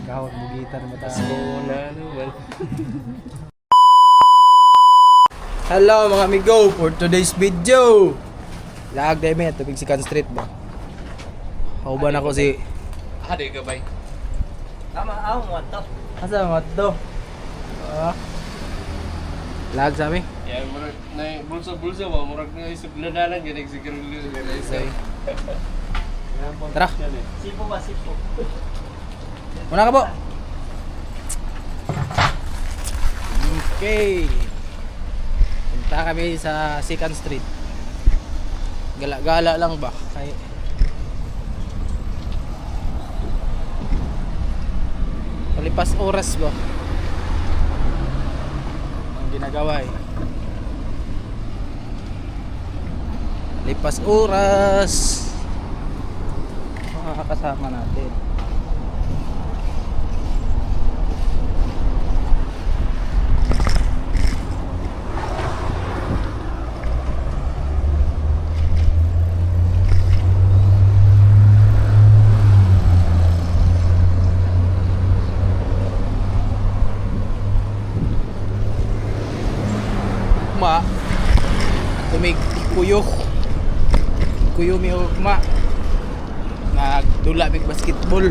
kahon bugitan mata. Na naman. Hello mga amigo, for today's video. Lag day me tubig si Kan Street ba. Hauban ako si Ade ka bay. Tama, mo to. asa mo to? Lag sa mi. Ya murag na bulsa-bulsa ba murag naisugladanan gani siguro na isa. Tara. Sipo ba, sipo? Muna ka po. Okay. Punta kami sa 2nd Street. Gala-gala lang ba? Kay palipas oras ba? Ang ginagawa eh. Lipas oras. Mga kasama natin. Tumig kuyo mi ugma nagdula mig basketball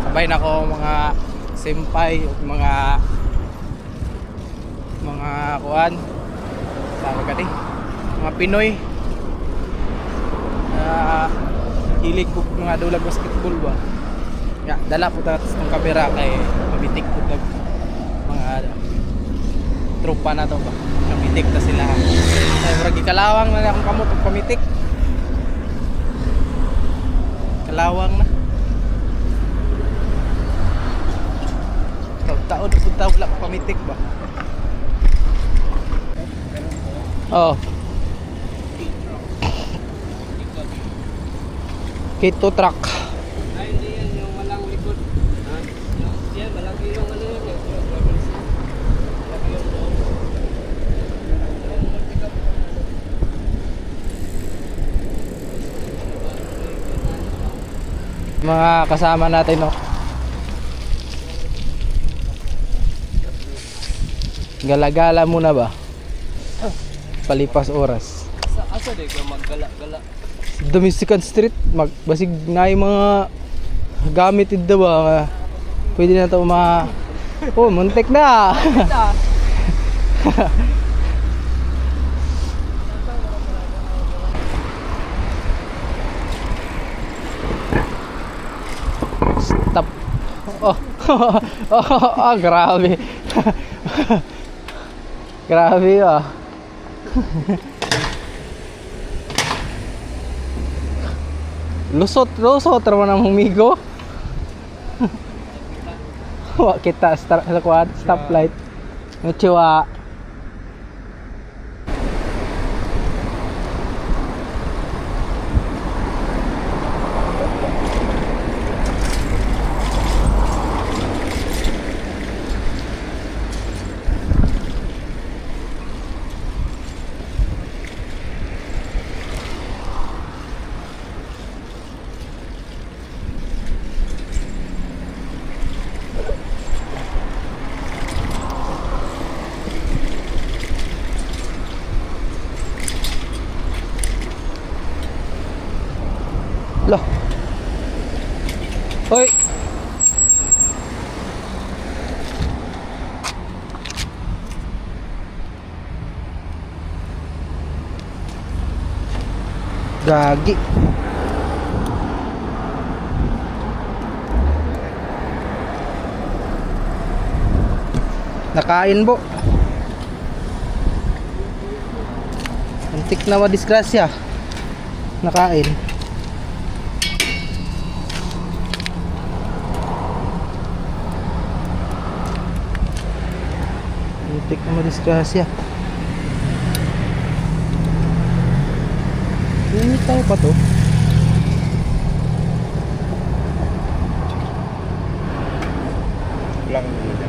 sabay na ko mga senpai ug mga kuan tawag gani mga Pinoy hilig ko mga dulag basketball ba ya dala po ta tong kamera kay mabitik po tag mga tropa na to ba kamitik ta sila ay murag ikalawang na akong kamot og pamitik kalawang na taon na punta wala ko pamitik ba oh Kito truck Ay hindi yan yung walang likod. Ha? Yan walang ilong ano yun. mga kasama natin no gala-gala muna ba palipas oras Asa de ka maggala-gala. dumi 2nd Street basig na yung mga gamit ito ba pwede na ito oh muntik na stop oh grabe grabe ah lusot naman ang humigo wa kita stoplight ngechewa loh hoy gagi nakain po antik na madisgrasya nakain antik na madisgrasya ini tayo pa to Lang nila.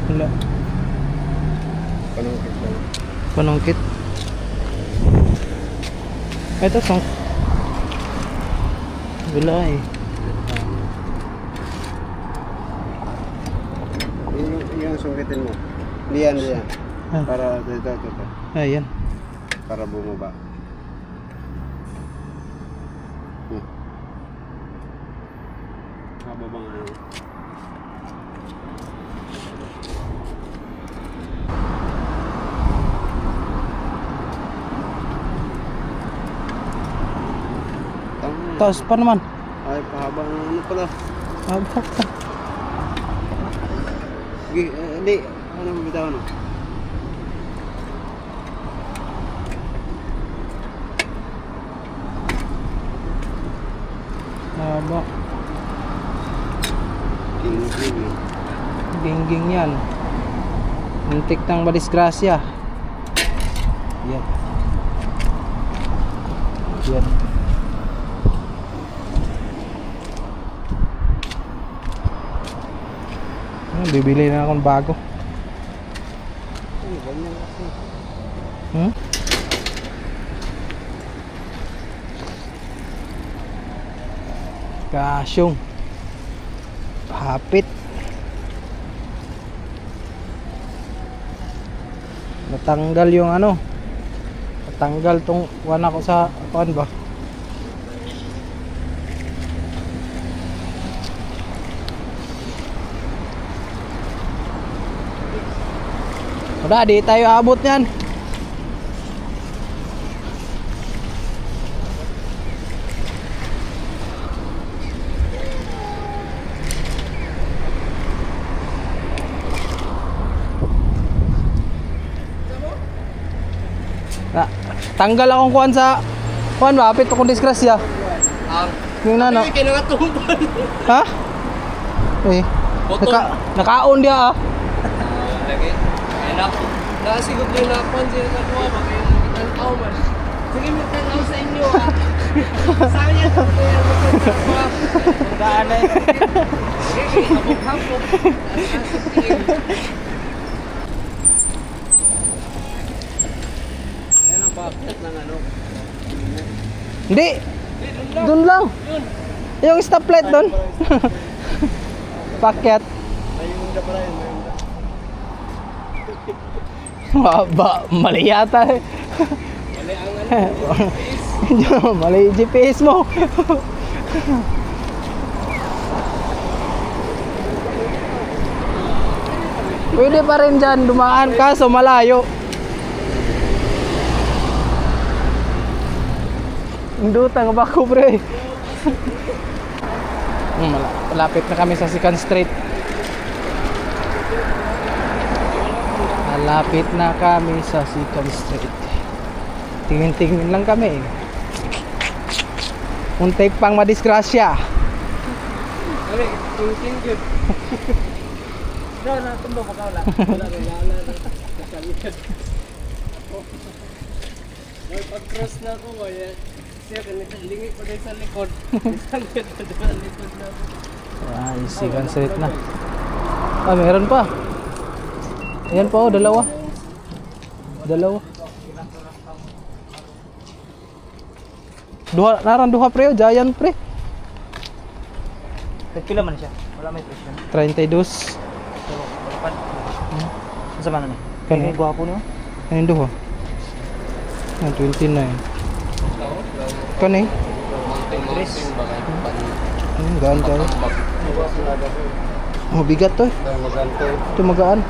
wala Panungkit lang. panungkit ito sang wala eh sungkitin mo. Diyan, diyan. Ah. Para dito. Ayan. Para bumaba. Haba bang ano? Taas pa naman. Ay, pahaba ng ano pala. Haba pa. Sige, hindi. Ano mo bitaw ano? Haba. King. Gingging yan. Muntik ng madisgrasya. Yan. Yan. Bibili na akong bago. Ay, ganyan kasi. Hmm? Kasyong hapit. Natanggal yung ano. Natanggal tong wala ko sa kuan ba. Wala, di tayo abot yan. Tanggal akong kuan sa kuan ba, apit akong disgrasya. Yung nano. Ay, kinakatumbal. Ha? Eh. Nakaon dia ah. Lagi. Enak. Nasigot yung napansin na kuha. Magkakitanaw man. Sige, magkakitanaw sa inyo. Sabi niya ito. Daan eh. Sige, habok-habok. Ayan ang bakit ng ano. Hindi. Doon lang. Yung stoplight doon. Pakyat. Ayun na pala yun. Maba, mali yata eh. Mali ang ano. Mali yung GPS mo. Pwede pa rin dyan dumaan kaso malayo. Indutang ba ko pre? Malapit na kami sa Second Street. Malapit na kami sa Second Street. Tingin-tingin lang kami. Muntik pang madisgrasya. Mali, tingin good. Doon na tumbok ka wala. Wala. Kasalikad. May pag-cross na ako, kaya siya ganito, lingi ko din sa likod. Isang ganda sa likod na ako. Ah, Second Street na. Ah, meron pa. Ayan pa oh, dalawa. Duha pre, oh, giant pre. Nagpila man siya. Wala may presyo. 32. So, wala Sa mana ni? Kani? Gwapo niyo. Ayun duha. Ah, 29. Kani? Chris. Gaan kayo. Oh, bigat to. Ito magaan.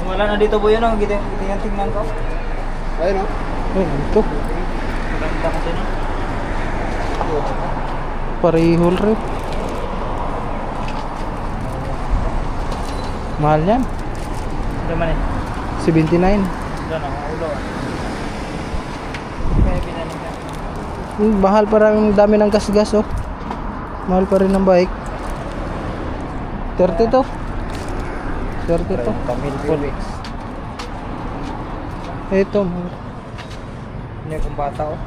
Wala na dito po yun. Tingnan ko. Ayun o. Ay, ito. Maganda kasi no. Parihol rin. Mahal yan. Ano man eh. 79. Doon ang ulo. Kaya pinanin ka. Mahal pa rin, dami ng gas-gas oh. Mahal pa rin ng bike. 30 to. 30 to. Kamil full. Ito. Ano yung bata oh.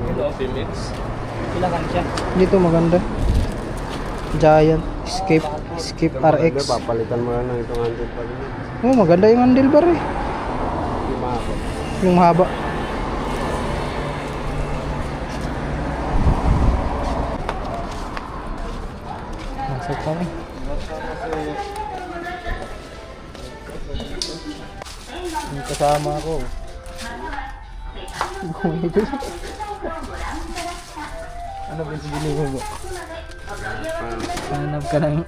Hello, Phoenix. Kailangan siya. Dito maganda. Giant. Escape RX. Papalitan mo lang itong handle pa rin. Oh, maganda yung handlebar eh. Yung mahaba. Yung haba. So kami. Yung kasama ko. Ano ba yung binili mo? Hanap ka ng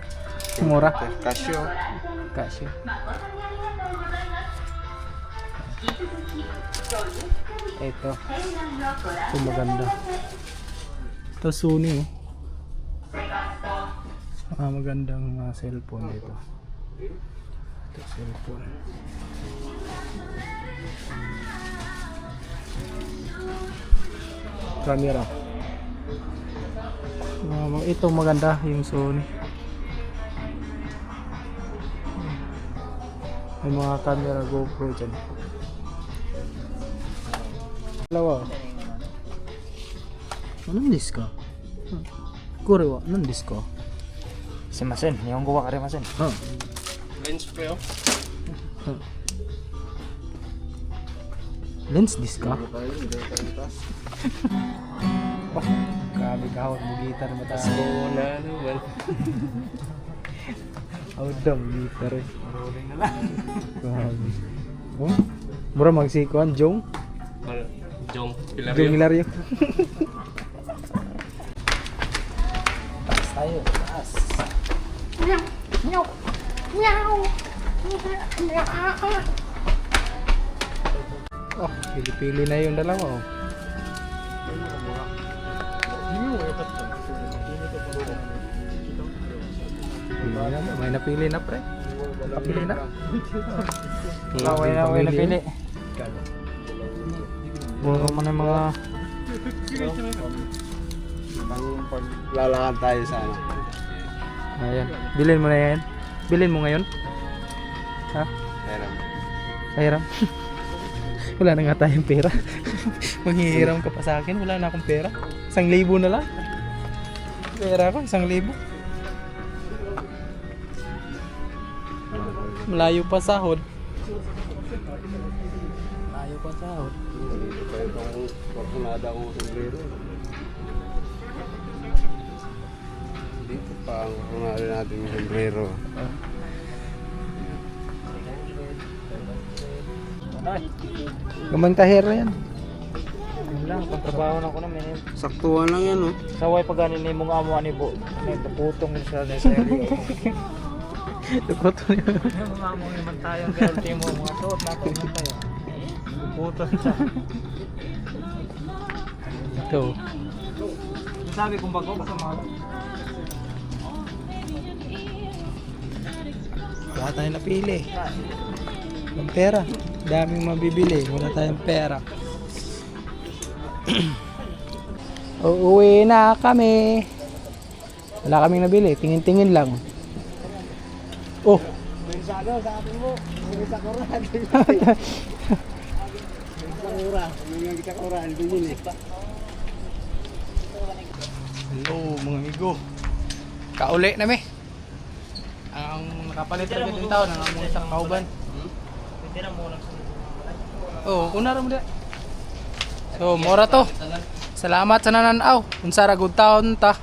mura? Casio. Casio. Ito. Ito maganda. Ito Sony. Magandang cellphone dito. Ito cellphone. Camera. Ito maganda yung Sony. May mga camera GoPro dyan. Dalawa. Anong disco? Korewa, anong disco? Si Masen, yung gawa ka rin Masen. Lens pre oh. Lens disco? Oh, grabe kahawat mo gitar mo tayo. Wala naman. Hawad daw, gitar eh. Rolling na lang. Grabe. Oh, mura magsikuan, Jong. Jong Jong Hilario. Taas tayo, taas. Oh, pili-pili na yung dalawa oh. May napili na pre. Napili na. May napili. Buo mo na yung mga Paglalakad tayo sa ano. ayan. Bilhin mo na yan. Bilhin mo ngayon. Ha? Meron. Pahiram. Wala na nga tayong pera. Manghihiram ka pa sa akin. Wala na akong pera. 1,000 na lang. Pera ko, 1,000. Malayo pa sahod. Malayo pa sahod. Dito pa itong Fortunada kong sombrero. Dito pa ang Fortunada natin yung sombrero. Gamang tahera yan. Yun lang, pagtrabaho na ko na minit. Saktuhan lang yan, oh. Saway pag ganin ni mong amo ani po. May putong sa area. Lukot mo yun. Yung mga amo naman tayo, pero timo mga suot nato man tayo. Putong sa. Ito. Sabi kong bago sa mga Wala tayong napili. Ang pera. Daming mabibili. Wala tayong pera. Uuwi na kami. Wala kaming nabili. Tingin-tingin lang. Oh. Sa atin mo. Sa Koran. Sa Koran. Yung sa Koran. Yun eh. Hello mga amigo. Kauli na mi. Ang nakapalit na yung tao ng among isang kauban. Hindi na muna. Oh, una ra mo dia. So, mora to. Salamat sa nananaw. Unsa ra gud taon ta.